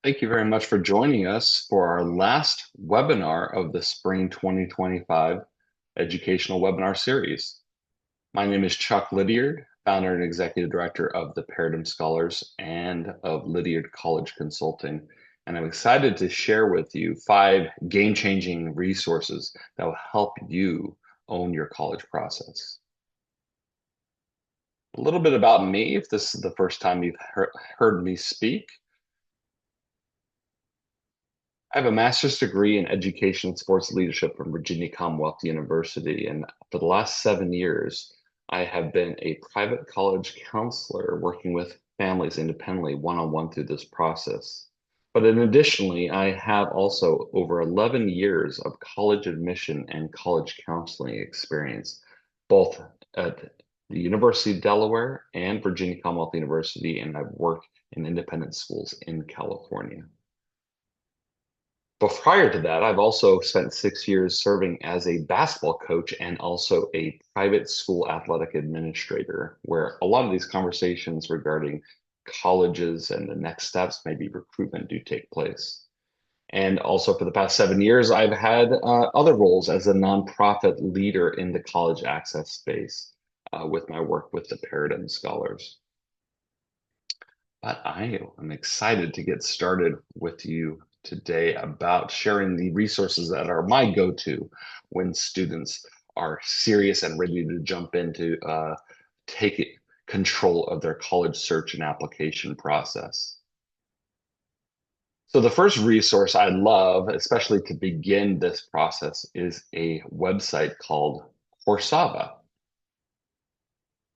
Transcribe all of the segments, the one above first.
Thank you very much for joining us for our last webinar of the Spring 2025 Educational Webinar Series. My name is Chuck Liddiard, founder and executive director of the Paratum Scholars and of Liddiard College Consulting. And I'm excited to share with you 5 game-changing resources that will help you own your college process. A little bit about me, if this is the first time you've heard me speak. I have a master's degree in education and sports leadership from Virginia Commonwealth University. And for the last 7 years, I have been a private college counselor working with families independently, one-on-one through this process. But additionally, I have also over 11 years of college admission and college counseling experience, both at the University of Delaware and Virginia Commonwealth University, and I've worked in independent schools in California. But prior to that, I've also spent 6 years serving as a basketball coach and also a private school athletic administrator, where a lot of these conversations regarding colleges and the next steps, maybe recruitment, do take place. And also for the past 7 years, I've had other roles as a nonprofit leader in the college access space with my work with the Paratum Scholars. But I am excited to get started with you today about sharing the resources that are my go-to when students are serious and ready to jump into take control of their college search and application process. So the first resource I love, especially to begin this process, is a website called Coursava.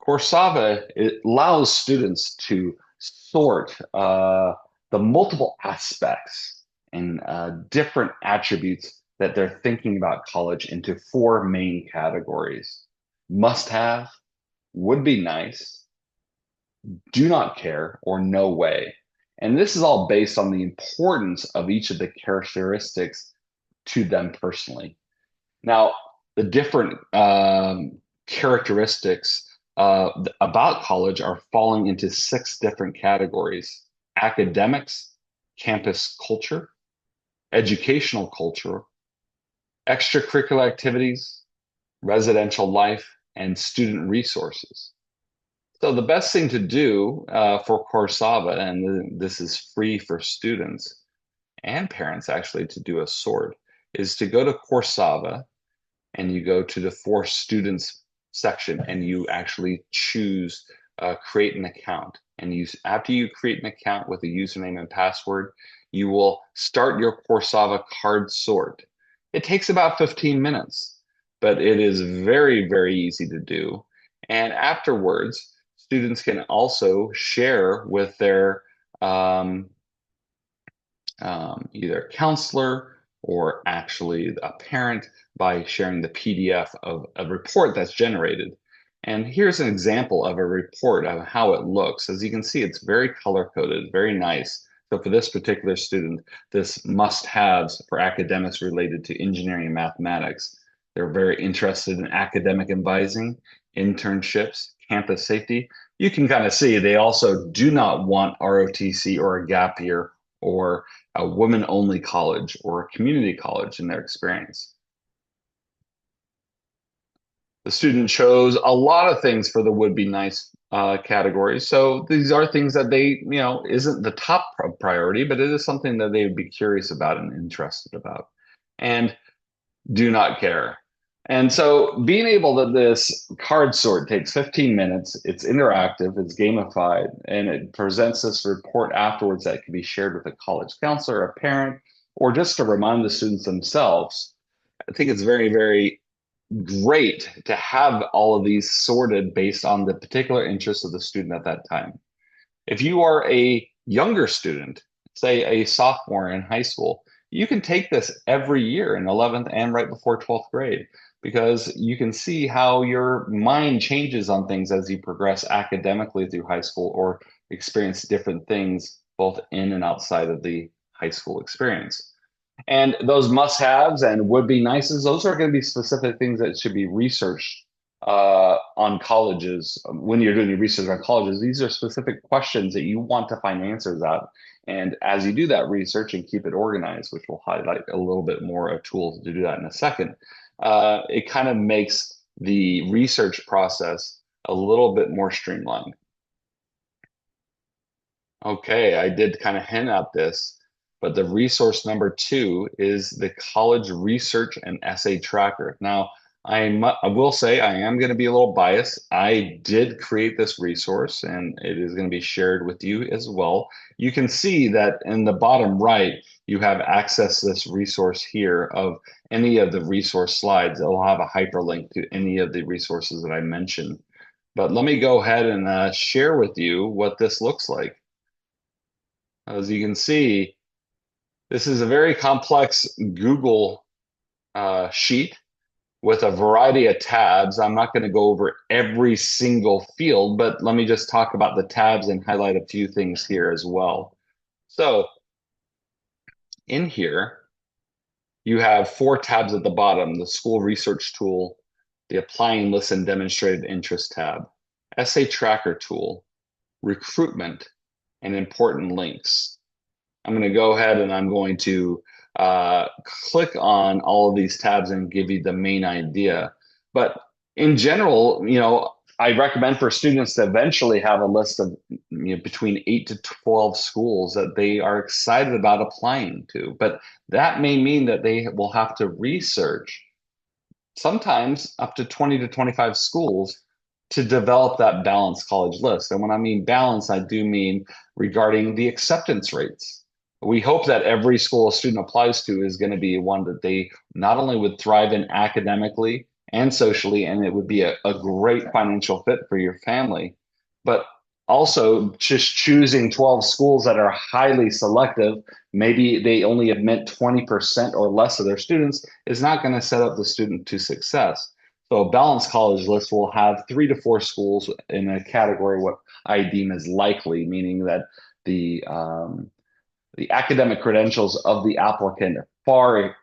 Coursava, it allows students to sort the multiple aspects and different attributes that they're thinking about college into 4 main categories: must have, would be nice, do not care, or no way. And this is all based on the importance of each of the characteristics to them personally. Now, the different characteristics about college are falling into 6 different categories: academics, campus culture, educational culture, extracurricular activities, residential life, and student resources. So the best thing to do for Coursava, and this is free for students and parents actually to do a sort, is to go to Coursava and you go to the for students section and you actually choose create an account. And after you create an account with a username and password, you will start your Coursava card sort. It takes about 15 minutes, but it is very, very easy to do. And afterwards, students can also share with their either counselor or actually a parent by sharing the PDF of a report that's generated. And here's an example of a report of how it looks. As you can see, it's very color-coded, very nice. So for this particular student, this must-haves for academics related to engineering and mathematics. They're very interested in academic advising, internships, campus safety. You can kind of see they also do not want ROTC or a gap year or a women-only college or a community college in their experience. The student chose a lot of things for the would-be nice category. So these are things that they, isn't the top priority, but it is something that they would be curious about and interested about. And do not care. And so being able that this card sort takes 15 minutes, it's interactive, it's gamified, and it presents this report afterwards that can be shared with a college counselor, a parent, or just to remind the students themselves. I think it's very, very great to have all of these sorted based on the particular interests of the student at that time. If you are a younger student, say a sophomore in high school, you can take this every year in 11th and right before 12th grade because you can see how your mind changes on things as you progress academically through high school or experience different things both in and outside of the high school experience. And those must-haves and would-be nices, those are going to be specific things that should be researched on colleges, when you're doing your research on colleges, these are specific questions that you want to find answers at. And as you do that research and keep it organized, which we'll highlight a little bit more of tools to do that in a second, it kind of makes the research process a little bit more streamlined. Okay, I did kind of hint at this, but the resource number two is the College Research and Essay Tracker. Now, I will say I am going to be a little biased. I did create this resource and it is going to be shared with you as well. You can see that in the bottom right, you have access to this resource here of any of the resource slides. It will have a hyperlink to any of the resources that I mentioned. But let me go ahead and share with you what this looks like. As you can see, this is a very complex Google sheet with a variety of tabs. I'm not going to go over every single field, but let me just talk about the tabs and highlight a few things here as well. So in here, you have four tabs at the bottom: the school research tool, the applying list and demonstrated interest tab, essay tracker tool, recruitment, and important links. I'm going to go ahead and I'm going to click on all of these tabs and give you the main idea. But in general, I recommend for students to eventually have a list of between 8 to 12 schools that they are excited about applying to. But that may mean that they will have to research sometimes up to 20 to 25 schools to develop that balanced college list. And when I mean balance, I do mean regarding the acceptance rates. We hope that every school a student applies to is going to be one that they not only would thrive in academically and socially, and it would be a great financial fit for your family, but also just choosing 12 schools that are highly selective, maybe they only admit 20% or less of their students, is not going to set up the student to success. So a balanced college list will have 3 to 4 schools in a category what I deem as likely, meaning that the academic credentials of the applicant far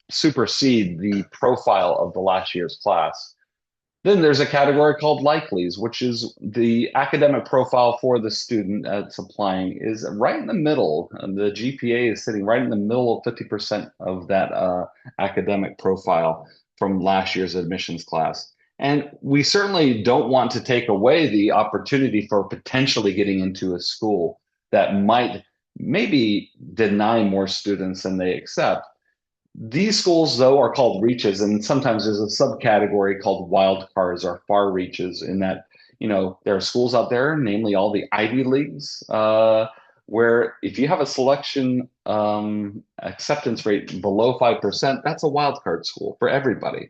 supersede the profile of the last year's class. Then there's a category called likelies, which is the academic profile for the student that's applying is right in the middle. The GPA is sitting right in the middle of 50% of that academic profile from last year's admissions class. And we certainly don't want to take away the opportunity for potentially getting into a school that might maybe deny more students than they accept. These schools, though, are called reaches, and sometimes there's a subcategory called wild cards or far reaches, in that, there are schools out there, namely all the Ivy Leagues, where if you have a selection acceptance rate below 5%, that's a wild card school for everybody.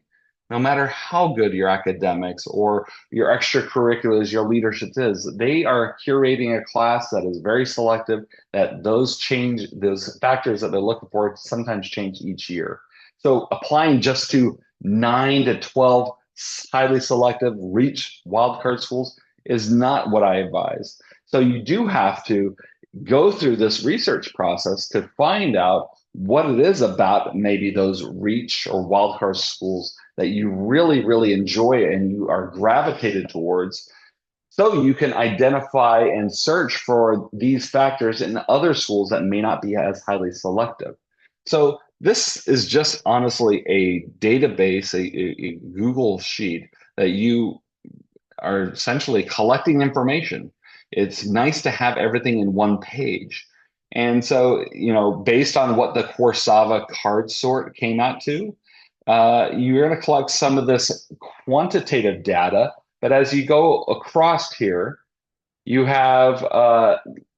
No matter how good your academics or your extracurriculars, your leadership is, they are curating a class that is very selective, that those factors that they're looking for sometimes change each year. So applying just to 9 to 12 highly selective reach wildcard schools is not what I advise. So you do have to go through this research process to find out what it is about maybe those reach or wildcard schools that you really, really enjoy and you are gravitated towards, so you can identify and search for these factors in other schools that may not be as highly selective. So this is just honestly a database, a Google sheet that you are essentially collecting information. It's nice to have everything in one page. And so, based on what the Coursava card sort came out to, you're going to collect some of this quantitative data. But as you go across here, you have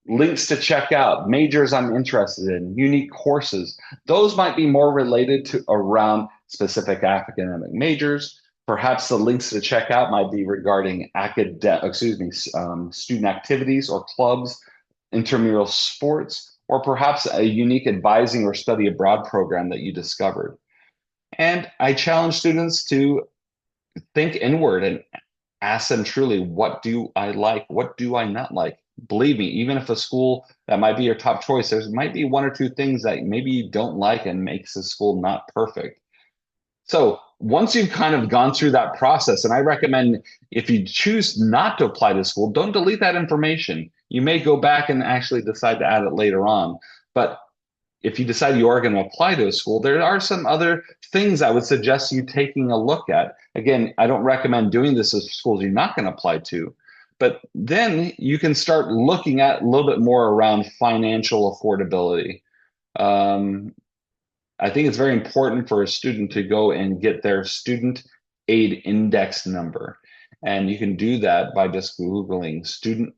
links to check out, majors I'm interested in, unique courses. Those might be more related to around specific academic majors. Perhaps the links to check out might be regarding student activities or clubs, intramural sports, or perhaps a unique advising or study abroad program that you discovered. And I challenge students to think inward and ask them truly, what do I like? What do I not like? Believe me, even if a school that might be your top choice, there might be 1 or 2 things that maybe you don't like and makes the school not perfect. So once you've kind of gone through that process, and I recommend if you choose not to apply to school, don't delete that information. You may go back and actually decide to add it later on. But if you decide you are going to apply to a school, there are some other things I would suggest you taking a look at. Again, I don't recommend doing this as schools you're not going to apply to, but then you can start looking at a little bit more around financial affordability. Um, I think it's very important for a student to go and get their student aid index number. And you can do that by just Googling student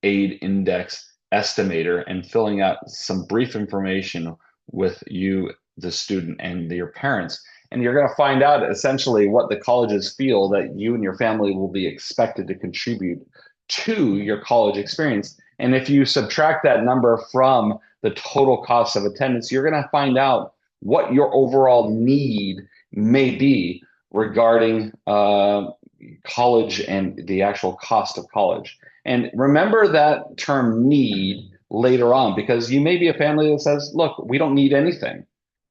aid index estimator and filling out some brief information with you, the student, and your parents. And you're going to find out essentially what the colleges feel that you and your family will be expected to contribute to your college experience. And if you subtract that number from the total cost of attendance, you're going to find out what your overall need may be regarding college and the actual cost of college. And remember that term need later on, because you may be a family that says, look, we don't need anything.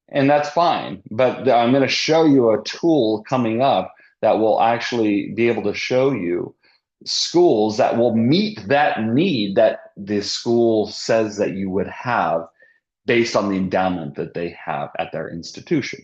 And that's fine. But I'm going to show you a tool coming up that will actually be able to show you schools that will meet that need that the school says that you would have based on the endowment that they have at their institution.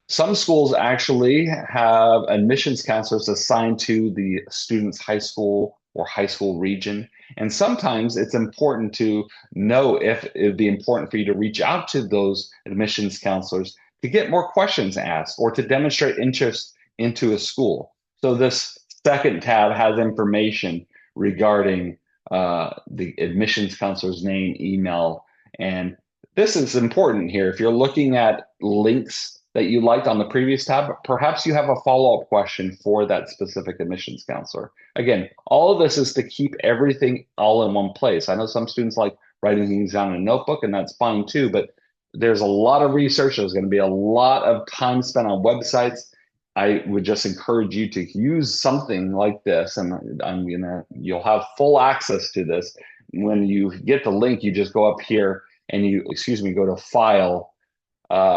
Some schools actually have admissions counselors assigned to the student's high school or high school region. And sometimes it's important to know if it'd be important for you to reach out to those admissions counselors to get more questions asked or to demonstrate interest into a school. So this second tab has information regarding the admissions counselor's name, email, and this is important here. If you're looking at links that you liked on the previous tab, perhaps you have a follow-up question for that specific admissions counselor. Again, all of this is to keep everything all in one place. I know some students like writing things down in a notebook, and that's fine too, but there's a lot of research. There's going to be a lot of time spent on websites. I would just encourage you to use something like this, and you'll have full access to this. When you get the link, you just go up here and go to File,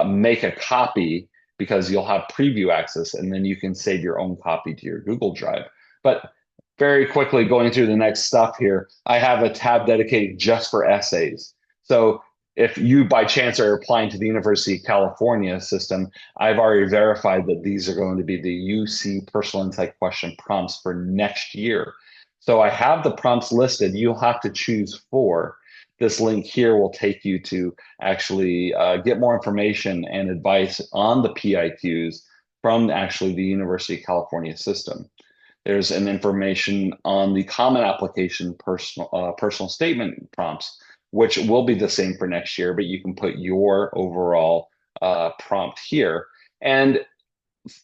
make a copy, because you'll have preview access, and then you can save your own copy to your Google Drive. But very quickly going through the next stuff here, I have a tab dedicated just for essays. So if you by chance are applying to the University of California system, I've already verified that these are going to be the UC personal insight question prompts for next year. So I have the prompts listed. You'll have to choose four. This link here will take you to actually get more information and advice on the PIQs from actually the University of California system. There's an information on the common application personal statement prompts, which will be the same for next year, but you can put your overall prompt here. And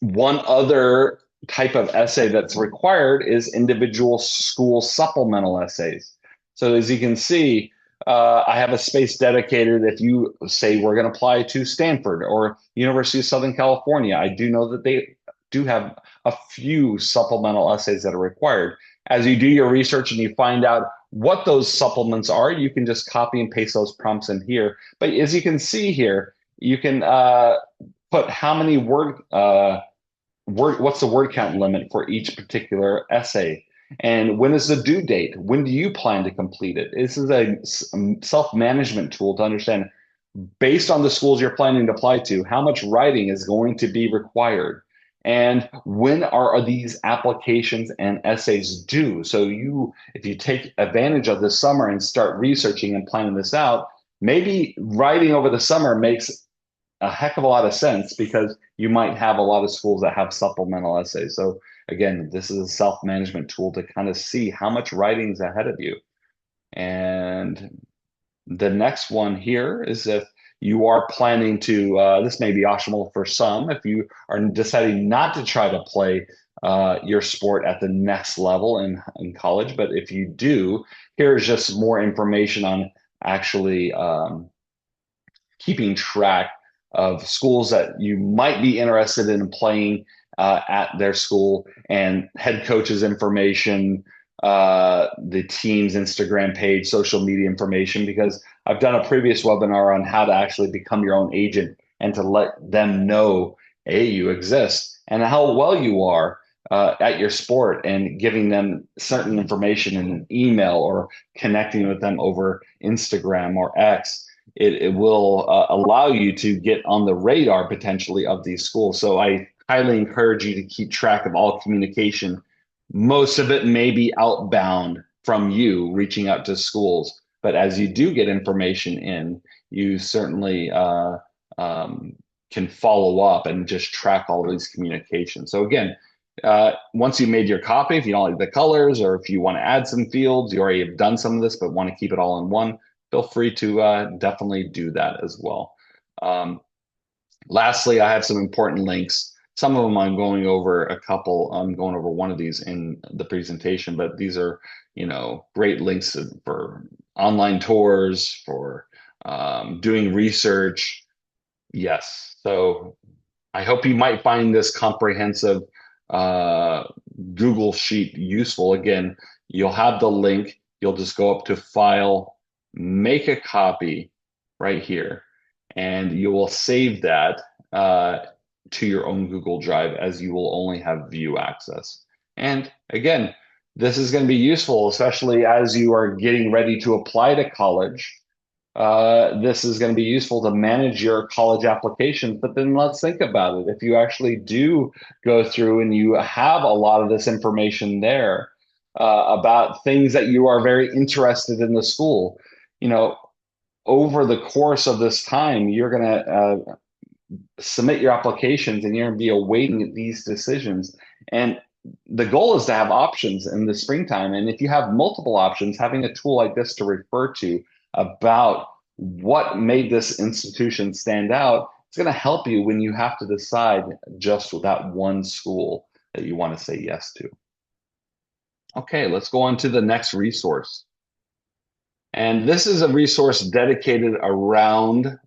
one other type of essay that's required is individual school supplemental essays. So as you can see, I have a space dedicated. If you say we're going to apply to Stanford or University of Southern California, I do know that they do have a few supplemental essays that are required. As you do your research and you find out what those supplements are, you can just copy and paste those prompts in here. But as you can see here, you can put how many what's the word count limit for each particular essay, and when is the due date? When do you plan to complete it? This is a self-management tool to understand, based on the schools you're planning to apply to, how much writing is going to be required. And when are these applications and essays due? So if you take advantage of the summer and start researching and planning this out, maybe writing over the summer makes a heck of a lot of sense, because you might have a lot of schools that have supplemental essays. So again, this is a self-management tool to kind of see how much writing is ahead of you. And the next one here is if you are planning to, this may be optional for some, if you are deciding not to try to play your sport at the next level in college. But if you do, here's just more information on actually keeping track of schools that you might be interested in playing at their school, and head coaches information, the team's Instagram page, social media information, because I've done a previous webinar on how to actually become your own agent and to let them know, A, you exist and how well you are at your sport, and giving them certain information in an email or connecting with them over Instagram or X. It will allow you to get on the radar potentially of these schools. So I highly encourage you to keep track of all communication. Most of it may be outbound from you reaching out to schools, but as you do get information in, you certainly um, can follow up and just track all these communications. So again, once you've made your copy, if you don't like the colors or if you want to add some fields, you already have done some of this, but want to keep it all in one, feel free to definitely do that as well. Um, Lastly, I have some important links. Some of them I'm going over a couple. I'm going over one of these in the presentation, but these are, great links for online tours, for doing research. Yes. So I hope you might find this comprehensive uh, Google Sheet useful. Again, you'll have the link. You'll just go up to File, make a copy right here, and you will save that uh, to your own Google Drive, as you will only have view access. And again, this is going to be useful, especially as you are getting ready to apply to college. This is going to be useful to manage your college applications. But then let's think about it. If you actually do go through and you have a lot of this information there about things that you are very interested in the school, you know, over the course of this time, you're going to submit your applications and you're going to be awaiting these decisions. And the goal is to have options in the springtime. And if you have multiple options, having a tool like this to refer to about what made this institution stand out, it's going to help you when you have to decide just that one school that you want to say yes to. Okay, let's go on to the next resource. And this is a resource dedicated around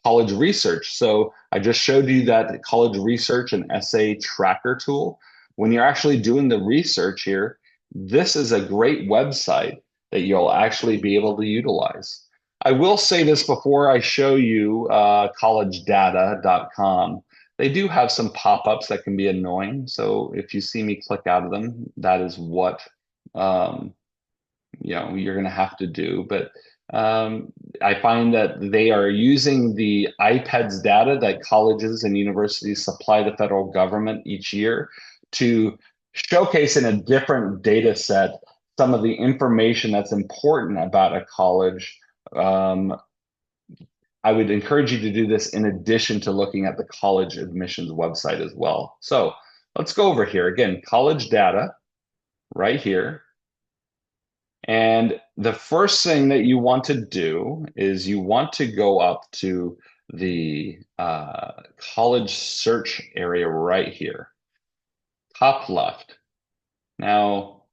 college research. So I just showed you that college research and essay tracker tool. When you're actually doing the research here, this is a great website that you'll actually be able to utilize. I will say this before I show you collegedata.com. They do have some pop-ups that can be annoying. So if you see me click out of them, that is what um, you're going to have to do. But I find that they are using the IPEDS data that colleges and universities supply the federal government each year to showcase in a different data set some of the information that's important about a college. I would encourage you to do this in addition to looking at the college admissions website as well. So let's go over here again, college data right here. And the first thing that you want to do is you want to go up to the college search area right here, top left. Now,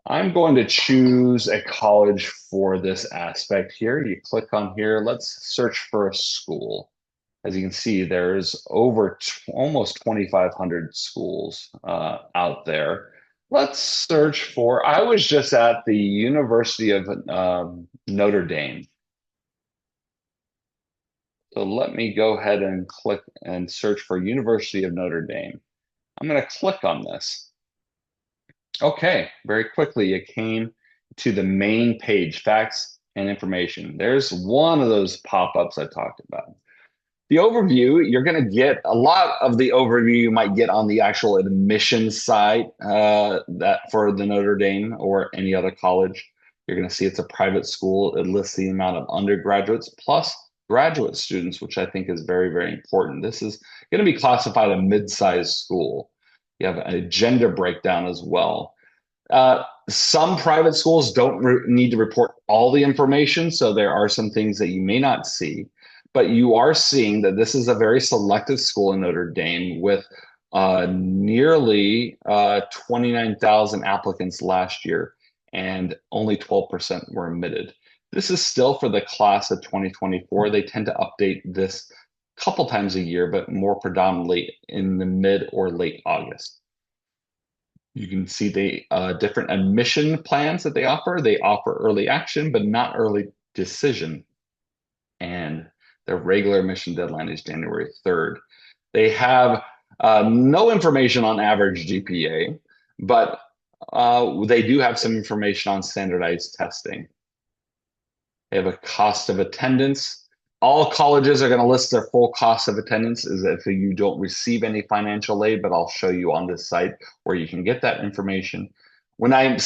I'm going to choose a college for this aspect here. You click on here. Let's search for a school. As you can see, there's over almost 2,500 schools out there. Let's search for, I was just at the University of Notre Dame. So let me go ahead and click and search for University of Notre Dame. I'm going to click on this. Okay, very quickly it came to the main page, facts and information. There's one of those pop-ups I talked about. The overview, you're going to get a lot of the overview you might get on the actual admissions site that for the Notre Dame or any other college. You're going to see it's a private school. It lists the amount of undergraduates plus graduate students, which I think is very, very important. This is going to be classified a mid-sized school. You have a gender breakdown as well. Some private schools don't need to report all the information, so there are some things that you may not see. But you are seeing that this is a very selective school in Notre Dame with nearly 29,000 applicants last year, and only 12% were admitted. This is still for the class of 2024. They tend to update this a couple times a year, but more predominantly in the mid or late August. You can see the different admission plans that they offer. They offer early action, but not early decision. And Their regular admission deadline is January 3rd. They have no information on average GPA, but they do have some information on standardized testing. They have a cost of attendance. All colleges are going to list their full cost of attendance as if you don't receive any financial aid, but I'll show you on this site where you can get that information. When I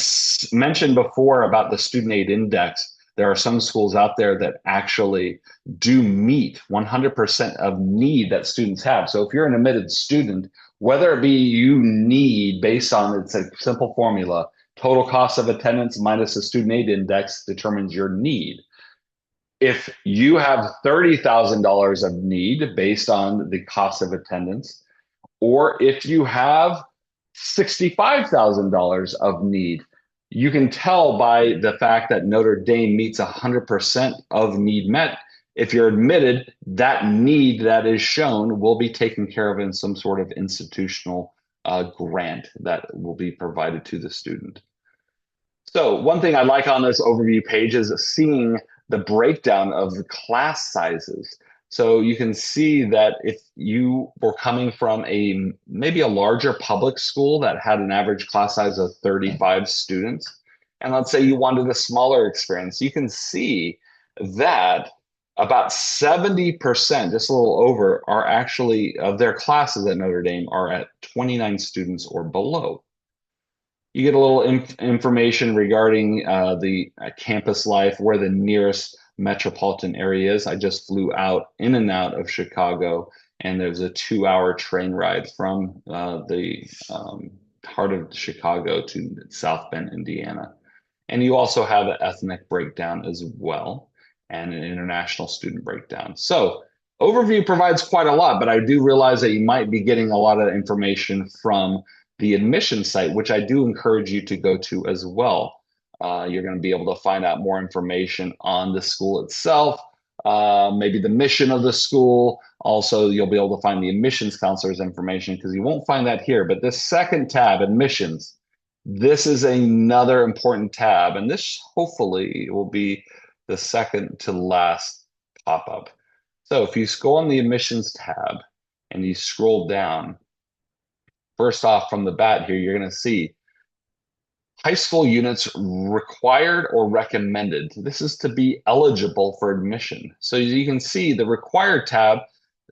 mentioned before about the student aid index, there are some schools out there that actually do meet 100% of need that students have. So if you're an admitted student, whether it be you need based on, it's a simple formula, total cost of attendance minus the student aid index determines your need. If you have $30,000 of need based on the cost of attendance, or if you have $65,000 of need, you can tell by the fact that Notre Dame meets 100% of need met. If you're admitted, that need that is shown will be taken care of in some sort of institutional grant that will be provided to the student. So one thing I like on this overview page is seeing the breakdown of the class sizes. So you can see that if you were coming from maybe a larger public school that had an average class size of 35 students, and let's say you wanted a smaller experience, you can see that about 70%, just a little over, are actually of their classes at Notre Dame are at 29 students or below. You get a little information regarding the campus life, where the nearest metropolitan area is. I just flew in and out of Chicago, and there's a 2-hour train ride from the heart of Chicago to South Bend, Indiana. And you also have an ethnic breakdown as well, and an international student breakdown. So overview provides quite a lot, but I do realize that you might be getting a lot of information from the admission site, which I do encourage you to go to as well. You're going to be able to find out more information on the school itself, maybe the mission of the school. Also, you'll be able to find the admissions counselor's information, because you won't find that here. But this second tab, admissions, this is another important tab. And this hopefully will be the second to last pop-up. So if you go on the admissions tab and you scroll down, first off, from the bat here, you're going to see high school units required or recommended. This is to be eligible for admission. So you can see the required tab,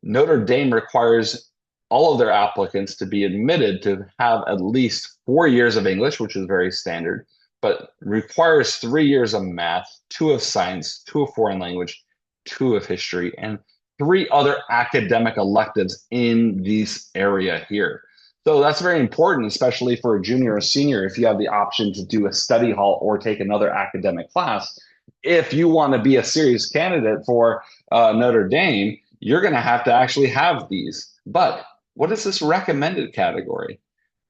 Notre Dame requires all of their applicants to be admitted to have at least 4 years of English, which is very standard, but requires 3 years of math, 2 of science, 2 of foreign language, 2 of history, and 3 other academic electives in this area here. So that's very important, especially for a junior or senior, if you have the option to do a study hall or take another academic class. If you want to be a serious candidate for Notre Dame, you're going to have to actually have these. But what is this recommended category?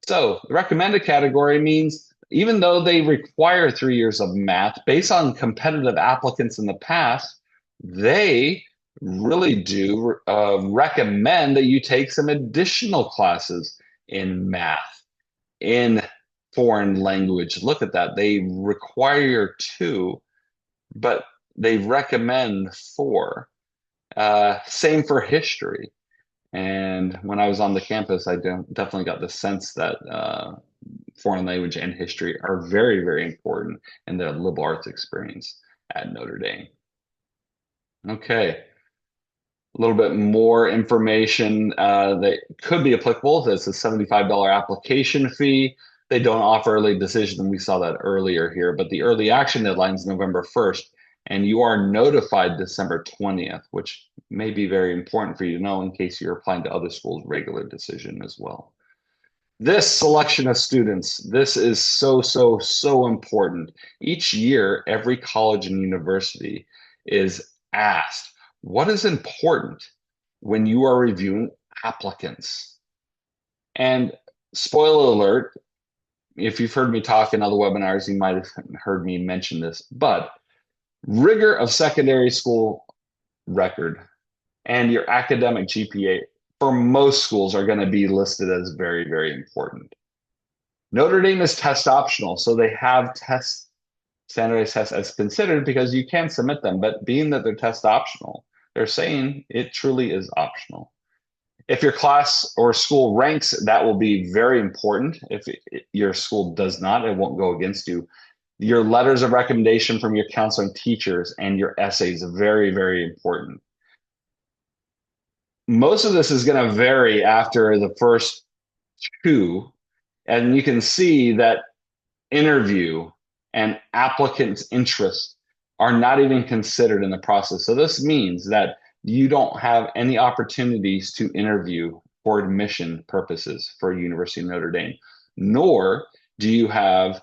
So the recommended category means even though they require 3 years of math, based on competitive applicants in the past, they really do recommend that you take some additional classes in math, in foreign language. Look at that. They require 2, but they recommend 4. Same for history. And when I was on the campus, I definitely got the sense that foreign language and history are very, very important in the liberal arts experience at Notre Dame. Okay. A little bit more information that could be applicable. That's a $75 application fee. They don't offer early decision, and we saw that earlier here, but the early action deadline is November 1st, and you are notified December 20th, which may be very important for you to know in case you're applying to other schools' regular decision as well. This selection of students, this is so, so, so important. Each year, every college and university is asked, what is important when you are reviewing applicants? And spoiler alert, if you've heard me talk in other webinars, you might have heard me mention this, but rigor of secondary school record and your academic GPA for most schools are going to be listed as very, very important. Notre Dame is test optional, so they have standardized tests as considered because you can submit them, but being that they're test optional, They're saying it truly is optional. If your class or school ranks, that will be very important. If your school does not, it won't go against you. Your letters of recommendation from your counseling teachers and your essays are very, very important. Most of this is going to vary after the first two, and you can see that interview and applicant's interest are not even considered in the process. So this means that you don't have any opportunities to interview for admission purposes for University of Notre Dame, nor do you have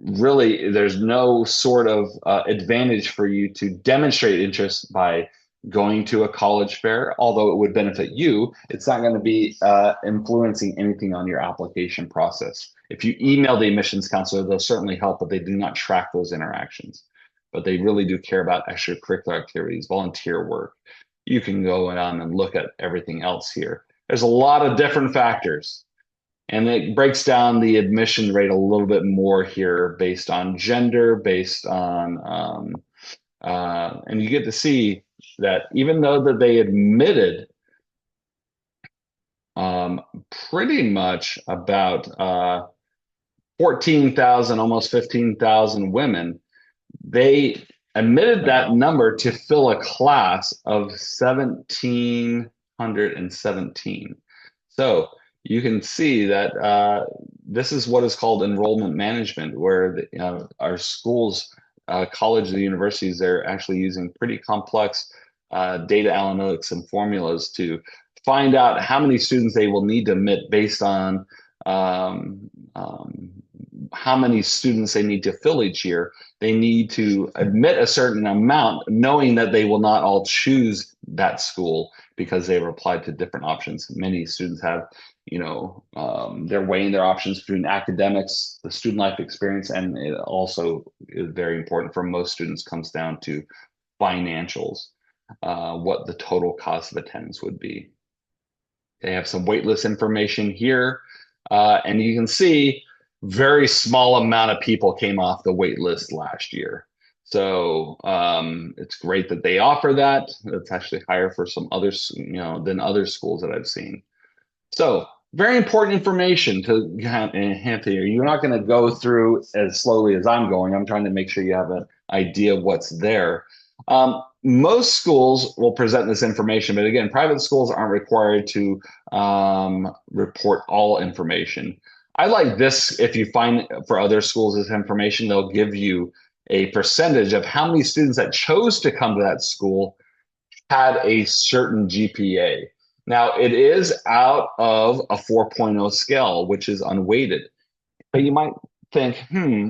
really, there's no sort of advantage for you to demonstrate interest by going to a college fair. Although it would benefit you, it's not going to be influencing anything on your application process. If you email the admissions counselor, they'll certainly help, but they do not track those interactions. But they really do care about extracurricular activities, volunteer work. You can go on and look at everything else here. There's a lot of different factors, and it breaks down the admission rate a little bit more here based on gender, based on, and you get to see that even though that they admitted pretty much about 14,000, almost 15,000 women, they admitted that number to fill a class of 1,717. So you can see that this is what is called enrollment management, where our schools, colleges, the universities, they're actually using pretty complex data analytics and formulas to find out how many students they will need to admit based on um, um, how many students they need to fill each year. They need to admit a certain amount, knowing that they will not all choose that school because they've applied to different options. Many students have, they're weighing their options between academics, the student life experience, and it also is very important for most students comes down to financials, what the total cost of attendance would be. They have some waitlist information here, and you can see very small amount of people came off the wait list last year. So it's great that they offer that. It's actually higher for some others, than other schools that I've seen. So very important information to have here. You're not going to go through as slowly as I'm going. I'm trying to make sure you have an idea of what's there. Most schools will present this information, but again, private schools aren't required to report all information. I like this. If you find for other schools this information, they'll give you a percentage of how many students that chose to come to that school had a certain GPA. Now, it is out of a 4.0 scale, which is unweighted. But you might think,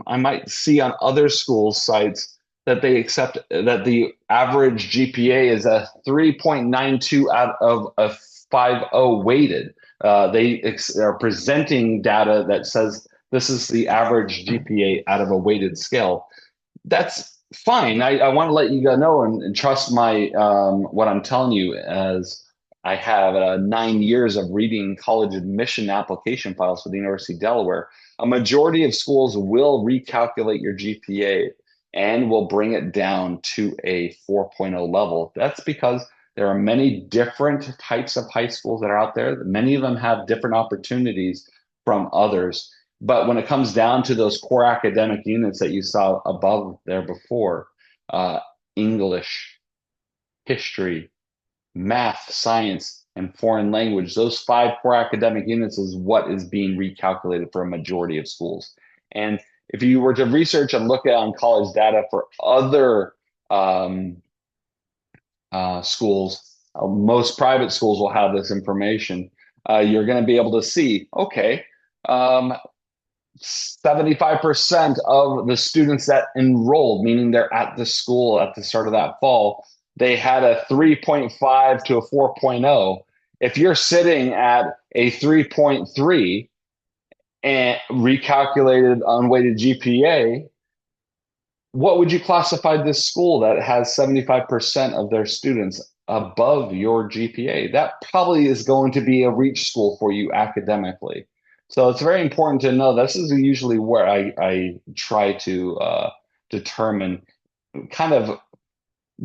I might see on other schools' sites that they accept that the average GPA is a 3.92 out of a 5.0 weighted. They are presenting data that says this is the average GPA out of a weighted scale. That's fine. I want to let you know and trust my what I'm telling you, as I have 9 years of reading college admission application files for the University of Delaware. A majority of schools will recalculate your GPA and will bring it down to a 4.0 level. That's because there are many different types of high schools that are out there. Many of them have different opportunities from others. But when it comes down to those core academic units that you saw above there before, English, history, math, science, and foreign language, those 5 core academic units is what is being recalculated for a majority of schools. And if you were to research and look at on college data for other schools, most private schools will have this information. You're going to be able to see, okay, 75% of the students that enrolled, meaning they're at the school at the start of that fall, they had a 3.5 to a 4.0. If you're sitting at a 3.3 and recalculated unweighted GPA, what would you classify this school that has 75% of their students above your GPA? That probably is going to be a reach school for you academically. So it's very important to know this is usually where I try to determine kind of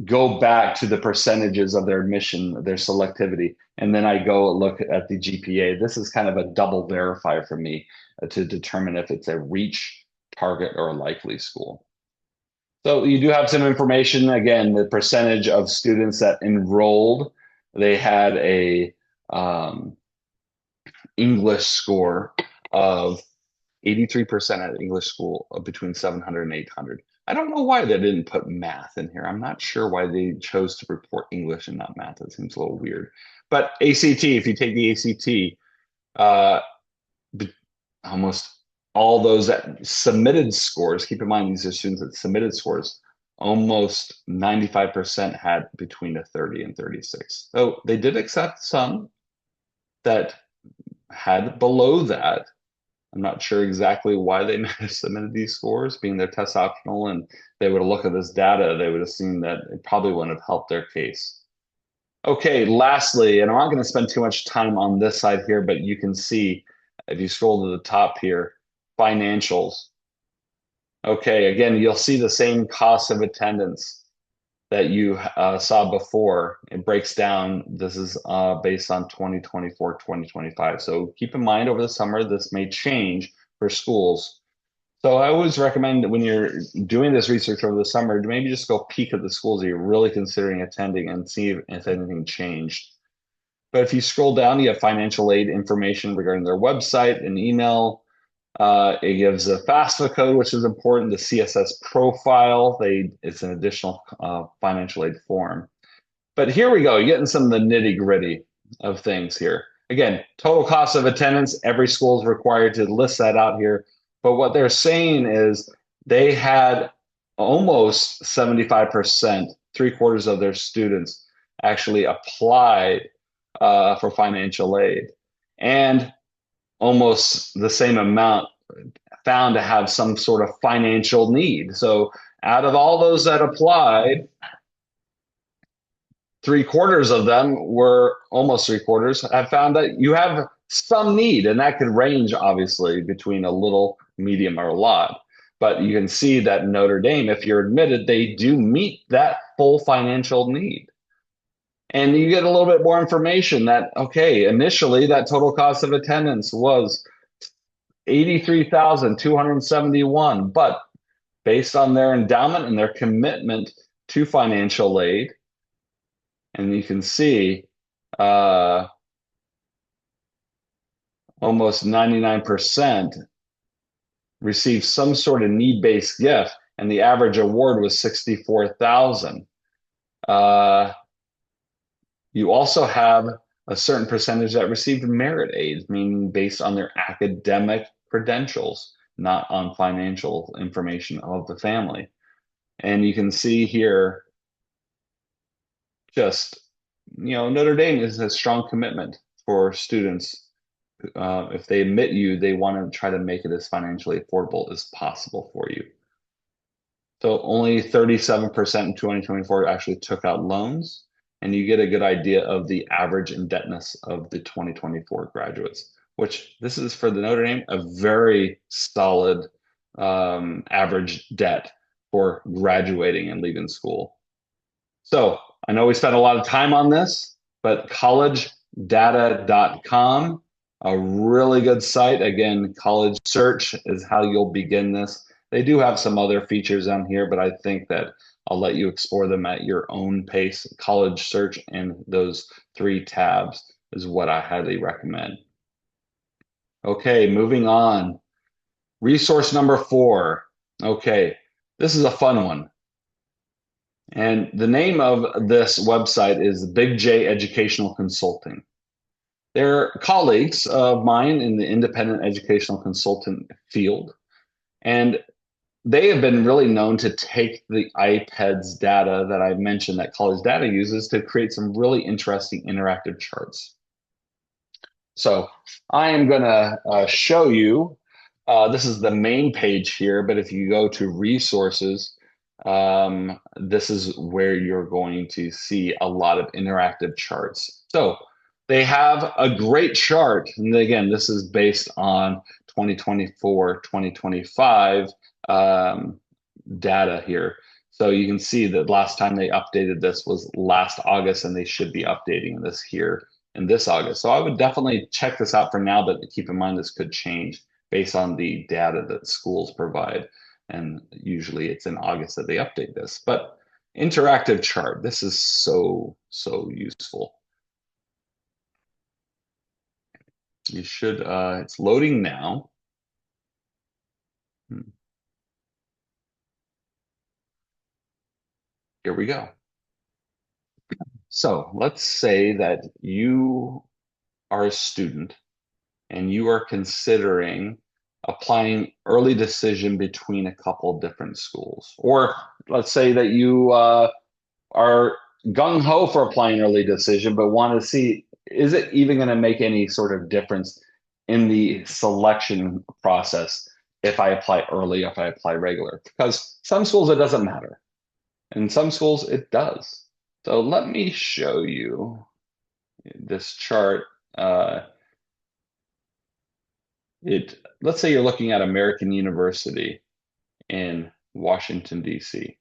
go back to the percentages of their admission, their selectivity, and then I go look at the GPA. This is kind of a double verifier for me to determine if it's a reach, target, or a likely school. So you do have some information. Again, the percentage of students that enrolled, they had a English score of 83% at English school of between 700 and 800. I don't know why they didn't put math in here. I'm not sure why they chose to report English and not math. It seems a little weird. But ACT, if you take the ACT, uh, almost all those that submitted scores, keep in mind these are students that submitted scores, almost 95% had between a 30 and 36. So they did accept some that had below that. I'm not sure exactly why they submitted these scores, being their test optional, and they would have looked at this data, they would have seen that it probably wouldn't have helped their case. Okay, lastly, and I'm not going to spend too much time on this side here, but you can see if you scroll to the top here, financials. Okay, again, you'll see the same cost of attendance that you saw before. It breaks down. This is based on 2024, 2025. So keep in mind over the summer, this may change for schools. So I always recommend that when you're doing this research over the summer, to maybe just go peek at the schools that you're really considering attending and see if anything changed. But if you scroll down, you have financial aid information regarding their website and email. It gives a FAFSA code, which is important, the CSS profile. It's an additional financial aid form. But here we go, you're getting some of the nitty gritty of things here. Again, total cost of attendance, every school is required to list that out here. But what they're saying is they had almost 75%, three-quarters of their students actually applied for financial aid. And almost the same amount found to have some sort of financial need. So out of all those that applied, three-quarters of them were almost three-quarters have found that you have some need, and that could range obviously between a little, medium, or a lot. But you can see that Notre Dame, if you're admitted, they do meet that full financial need. And you get a little bit more information that, okay, initially that total cost of attendance was 83,271, but based on their endowment and their commitment to financial aid, and you can see almost 99% received some sort of need-based gift, and the average award was 64,000. You also have a certain percentage that received merit aid, meaning based on their academic credentials, not on financial information of the family. And you can see here, just, Notre Dame is a strong commitment for students. If they admit you, they want to try to make it as financially affordable as possible for you. So only 37% in 2024 actually took out loans, and you get a good idea of the average indebtedness of the 2024 graduates, which this is for the Notre Dame, a very solid average debt for graduating and leaving school. So I know we spent a lot of time on this, but collegedata.com, a really good site. Again, college search is how you'll begin this. They do have some other features on here, but I think that I'll let you explore them at your own pace. College search and those three tabs is what I highly recommend. Okay, moving on. Resource number 4. Okay, this is a fun one. And the name of this website is Big J Educational Consulting. They're colleagues of mine in the independent educational consultant field. And they have been really known to take the iPads data that I mentioned that College Data uses to create some really interesting interactive charts. So I am going to show you, this is the main page here, but if you go to resources, this is where you're going to see a lot of interactive charts. So they have a great chart. And again, this is based on 2024, 2025 data here. So you can see that last time they updated this was last August, and they should be updating this here in this August. So I would definitely check this out for now, but keep in mind this could change based on the data that schools provide. And usually it's in August that they update this. But interactive chart, this is so useful. You should, it's loading now. Here we go. So let's say that you are a student and you are considering applying early decision between a couple different schools. Or let's say that you are gung ho for applying early decision, but want to see, is it even going to make any sort of difference in the selection process if I apply early, if I apply regular? Because some schools it doesn't matter, and some schools it does. So let me show you this chart. Uh, let's say you're looking at American University in Washington, D.C.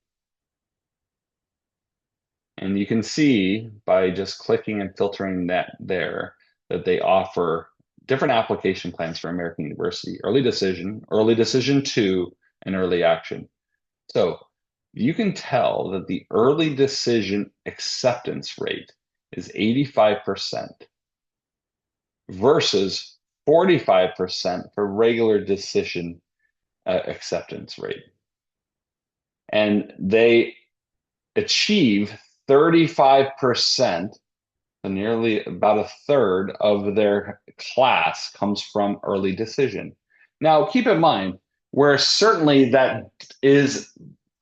And you can see by just clicking and filtering that there that they offer different application plans for American University, early decision two, and early action. So you can tell that the early decision acceptance rate is 85% versus 45% for regular decision acceptance rate. And they achieve 35%, so nearly about a third of their class comes from early decision. Now, keep in mind, where certainly that is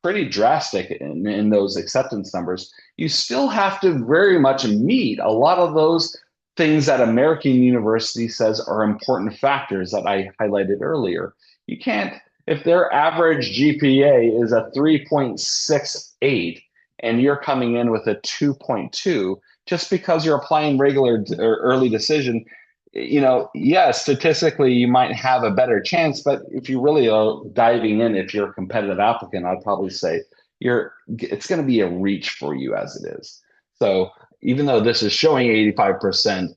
pretty drastic in those acceptance numbers, you still have to very much meet a lot of those things that American University says are important factors that I highlighted earlier. You can't, if their average GPA is a 3.68 and you're coming in with a 2.2, just because you're applying regular or early decision, yes, statistically you might have a better chance, but if you really are diving in, if you're a competitive applicant, I'd probably say it's going to be a reach for you as it is. So even though this is showing 85%,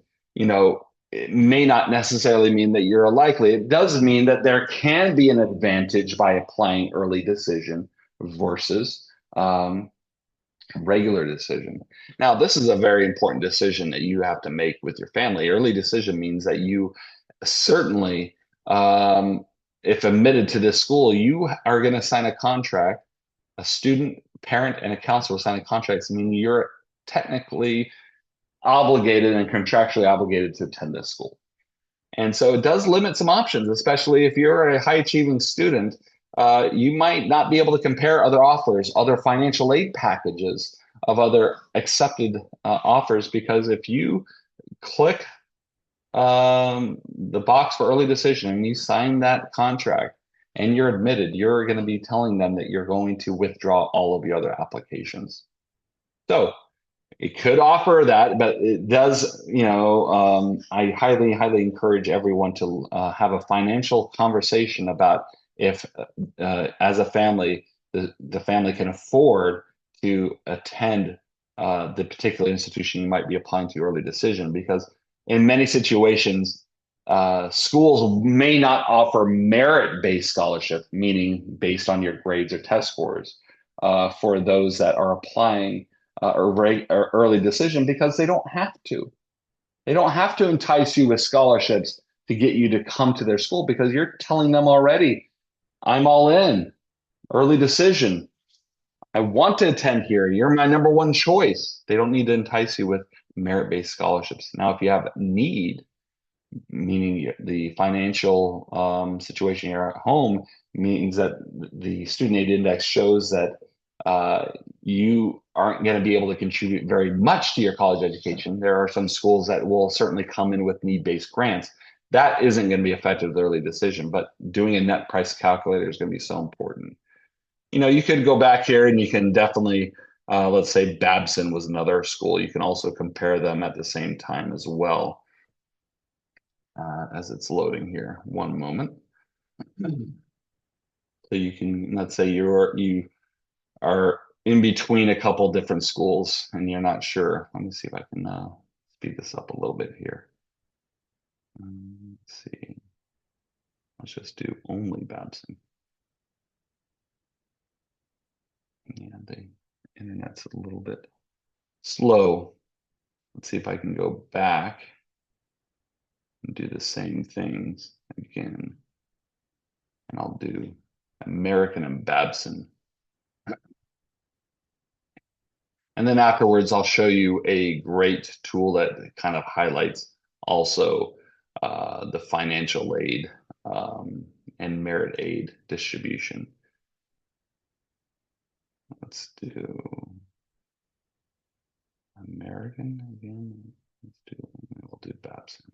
it may not necessarily mean that you're likely. It does mean that there can be an advantage by applying early decision versus regular decision. Now, this is a very important decision that you have to make with your family. Early decision means that you certainly, if admitted to this school, you are going to sign a contract. A student, parent, and a counselor will sign a contract. I mean, you're technically obligated and contractually obligated to attend this school. And so it does limit some options, especially if you're a high achieving student. You might not be able to compare other offers, other financial aid packages of other accepted offers, because if you click the box for early decision and you sign that contract and you're admitted, you're going to be telling them that you're going to withdraw all of your other applications. So it could offer that, but it does, I highly encourage everyone to have a financial conversation about if, as a family, the family can afford to attend the particular institution you might be applying to early decision. Because in many situations, schools may not offer merit-based scholarship, meaning based on your grades or test scores, for those that are applying or early decision, because they don't have to. They don't have to entice you with scholarships to get you to come to their school, because you're telling them already, I'm all in. Early decision. I want to attend here. You're my number one choice. They don't need to entice you with merit-based scholarships. Now, if you have need, meaning the financial situation you're at home, means that the student aid index shows that you aren't going to be able to contribute very much to your college education. There are some schools that will certainly come in with need-based grants. That isn't going to be effective with early decision, but doing a net price calculator is going to be so important. You could go back here and you can definitely, let's say Babson was another school. You can also compare them at the same time as well, as it's loading here. One moment. So you can, let's say you are in between a couple different schools and you're not sure. Let me see if I can speed this up a little bit here. Let's see. Let's just do only Babson. Yeah, the internet's a little bit slow. Let's see if I can go back and do the same things again. And I'll do American and Babson. And then afterwards, I'll show you a great tool that kind of highlights also the financial aid and merit aid distribution. Let's do American again. We'll do Babson.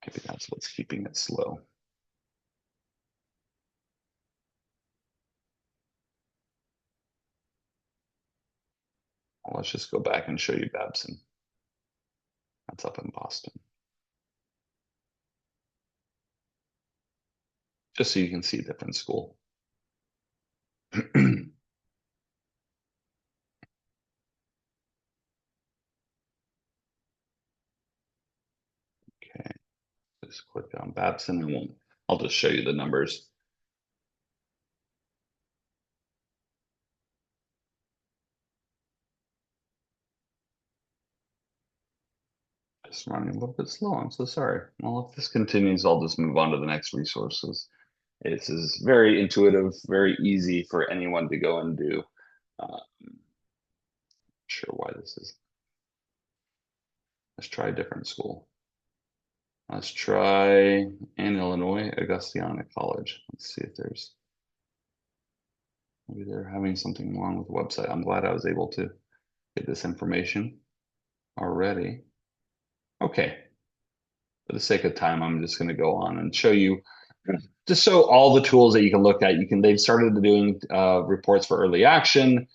Maybe that's what's keeping it slow. Well, let's just go back and show you Babson. That's up in Boston. Just so you can see a different school. Okay, just click on Babson and I'll just show you the numbers. Just running a little bit slow. I'm so sorry. Well, if this continues, I'll just move on to the next resources. This is very intuitive, very easy for anyone to go and do. Not sure why this is. Let's try a different school. Let's try in Illinois, Augustiana College. Let's see if maybe they're having something wrong with the website. I'm glad I was able to get this information already. Okay. For the sake of time, I'm just going to go on and show you just so all the tools that you can look at. They've started doing reports for early action,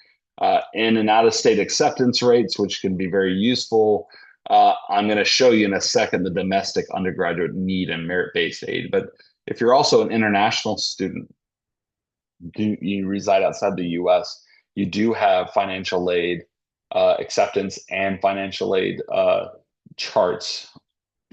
in and out of state acceptance rates, which can be very useful. I'm going to show you in a second the domestic undergraduate need and merit-based aid. But if you're also an international student, you reside outside the US, you do have financial aid acceptance and financial aid charts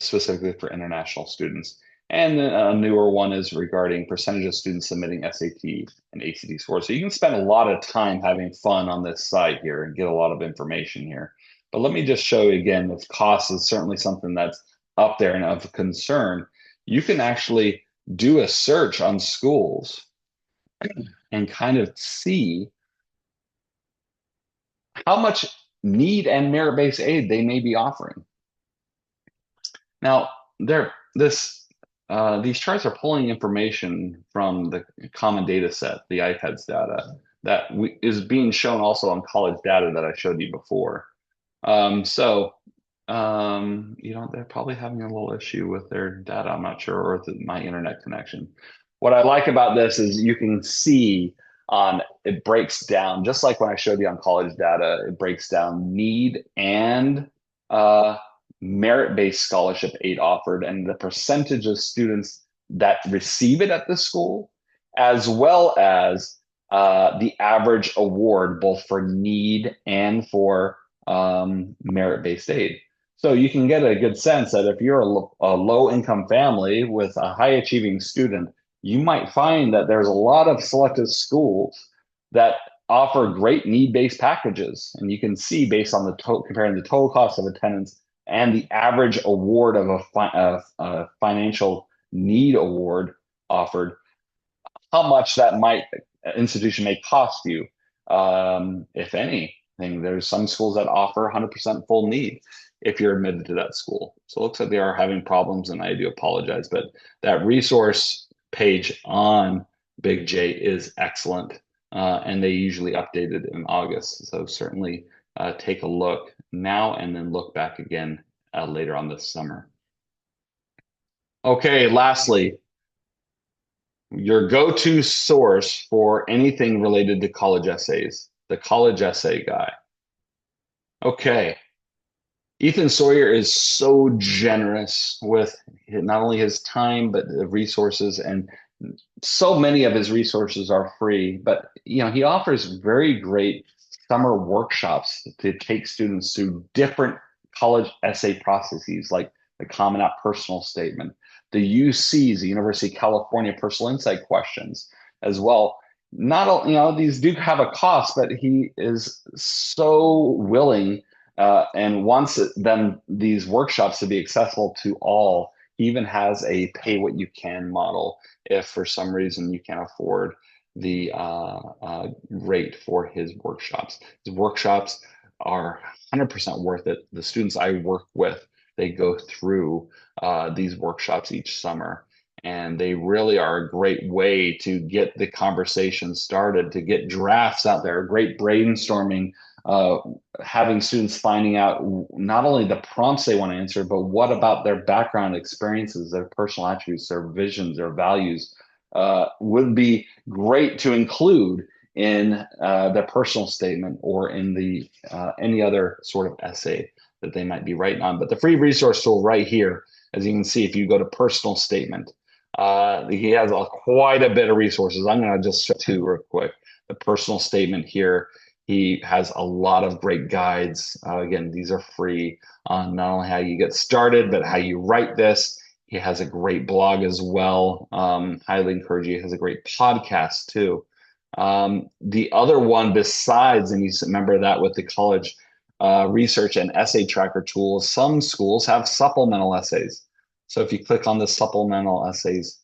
specifically for international students. And then a newer one is regarding percentage of students submitting SAT and ACT scores. So you can spend a lot of time having fun on this site here and get a lot of information here. But let me just show you again, this cost is certainly something that's up there and of concern. You can actually do a search on schools and kind of see how much need and merit-based aid they may be offering. Now, these charts are pulling information from the common data set, the IPEDS data, that is being shown also on college data that I showed you before. They're probably having a little issue with their data. I'm not sure, or with my internet connection. What I like about this is you can see it breaks down, just like when I showed you on college data, it breaks down need and merit-based scholarship aid offered and the percentage of students that receive it at the school, as well as the average award, both for need and for merit-based aid. So you can get a good sense that if you're a low-income family with a high-achieving student, you might find that there's a lot of selective schools that offer great need-based packages. And you can see based on comparing the total cost of attendance and the average award of a financial need award offered, how much that institution may cost you, if anything. There's some schools that offer 100% full need if you're admitted to that school. So it looks like they are having problems, and I do apologize, but that resource page on Big J is excellent, and they usually update it in August. So certainly take a look now and then look back again later on this summer. Okay, lastly, your go-to source for anything related to college essays, the college essay guy. Okay. Ethan Sawyer is so generous with not only his time, but the resources. And So many of his resources are free, but he offers very great summer workshops to take students through different college essay processes, like the Common App personal statement, the UC's, the University of California personal insight questions as well. Not all, these do have a cost, but he is so willing and wants them these workshops to be accessible to all. He even has a pay what you can model if for some reason you can't afford the rate for his workshops. His workshops are 100% worth it. The students I work with, they go through these workshops each summer. And they really are a great way to get the conversation started, to get drafts out there, great brainstorming, uh, having students finding out not only the prompts they want to answer, but what about their background experiences, their personal attributes, their visions, their values would be great to include in their personal statement or in the any other sort of essay that they might be writing on. But the free resource tool right here, as you can see, if you go to personal statement, he has quite a bit of resources. I'm going to just show two real quick. The personal statement here, he has a lot of great guides. Again, these are free on not only how you get started, but how you write this. He has a great blog as well. Highly encourage you. He has a great podcast too. The other one besides, and you remember that with the college research and essay tracker tools, some schools have supplemental essays. So if you click on the supplemental essays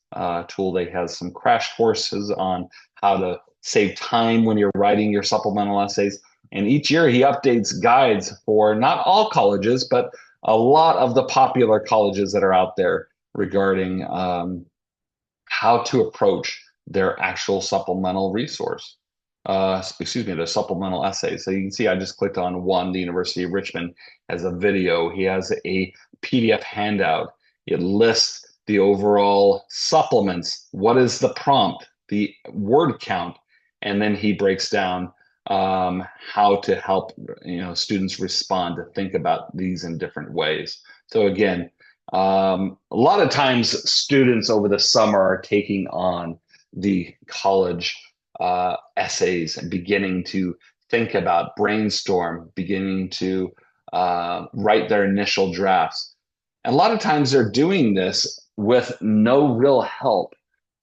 tool, they have some crash courses on how to save time when you're writing your supplemental essays. And each year he updates guides for not all colleges, but a lot of the popular colleges that are out there regarding how to approach their actual supplemental resource. Excuse me, the supplemental essays. So you can see I just clicked on one. The University of Richmond has a video. He has a PDF handout. It lists the overall supplements. What is the prompt, the word count, and then he breaks down how to help students respond to think about these in different ways. So again, a lot of times students over the summer are taking on the college essays and beginning to think about, brainstorm, beginning to write their initial drafts. And a lot of times they're doing this with no real help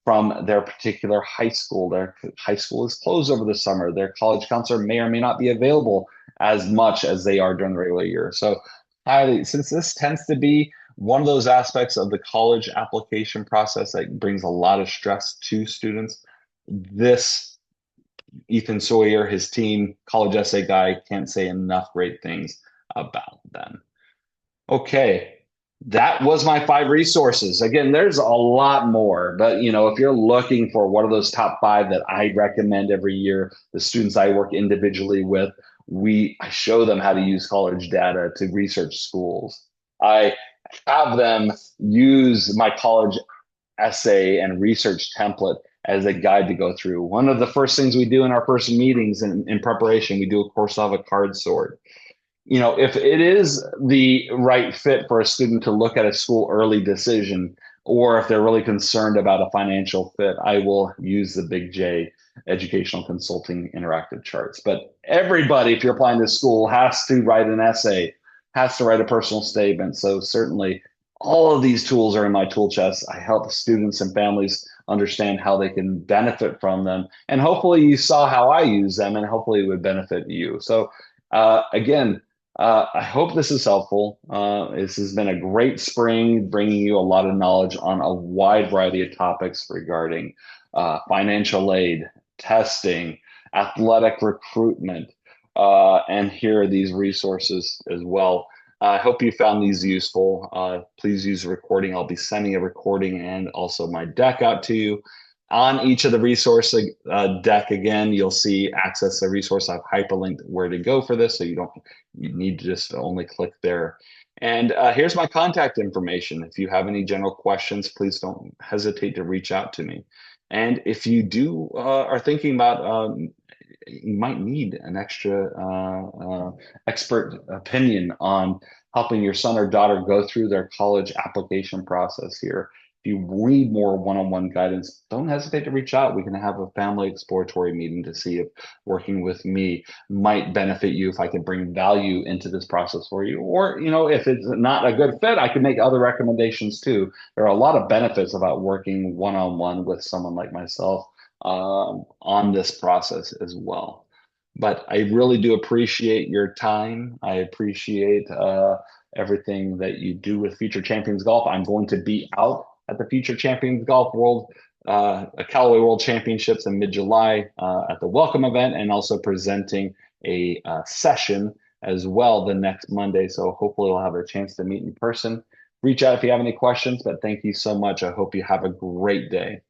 from their particular high school. Their high school is closed over the summer. Their college counselor may or may not be available as much as they are during the regular year. So, since this tends to be one of those aspects of the college application process that brings a lot of stress to students, this Ethan Sawyer, his team, college essay guy, can't say enough great things about them. Okay, that was my 5 resources. Again, there's a lot more, but if you're looking for what are those top 5 that I recommend every year, the students I work individually with, I show them how to use college data to research schools. I have them use my college essay and research template as a guide to go through. One of the first things we do in our first meetings in preparation, we do a Coursera card sort. If it is the right fit for a student to look at a school early decision, or if they're really concerned about a financial fit, I will use the Big J educational consulting interactive charts. But everybody, if you're applying to school, has to write an essay, has to write a personal statement. So certainly all of these tools are in my tool chest. I help students and families understand how they can benefit from them. And hopefully you saw how I use them and hopefully it would benefit you. So again, I hope this is helpful. This has been a great spring, bringing you a lot of knowledge on a wide variety of topics regarding financial aid, testing, athletic recruitment, and here are these resources as well. I hope you found these useful. Please use a recording. I'll be sending a recording and also my deck out to you. On each of the resource deck, again, you'll see access the resource. I've hyperlinked where to go for this, so you need to just only click there. And here's my contact information. If you have any general questions, please don't hesitate to reach out to me. And if you are thinking about you might need an extra expert opinion on helping your son or daughter go through their college application process here, if you need more one-on-one guidance, don't hesitate to reach out. We can have a family exploratory meeting to see if working with me might benefit you, if I can bring value into this process for you. Or, if it's not a good fit, I can make other recommendations too. There are a lot of benefits about working one-on-one with someone like myself on this process as well. But I really do appreciate your time. I appreciate everything that you do with Future Champions Golf. I'm going to be out at the Future Champions Golf World, Callaway World Championships in mid-July at the welcome event, and also presenting a session as well the next Monday. So hopefully we'll have a chance to meet in person. Reach out if you have any questions, but thank you so much. I hope you have a great day.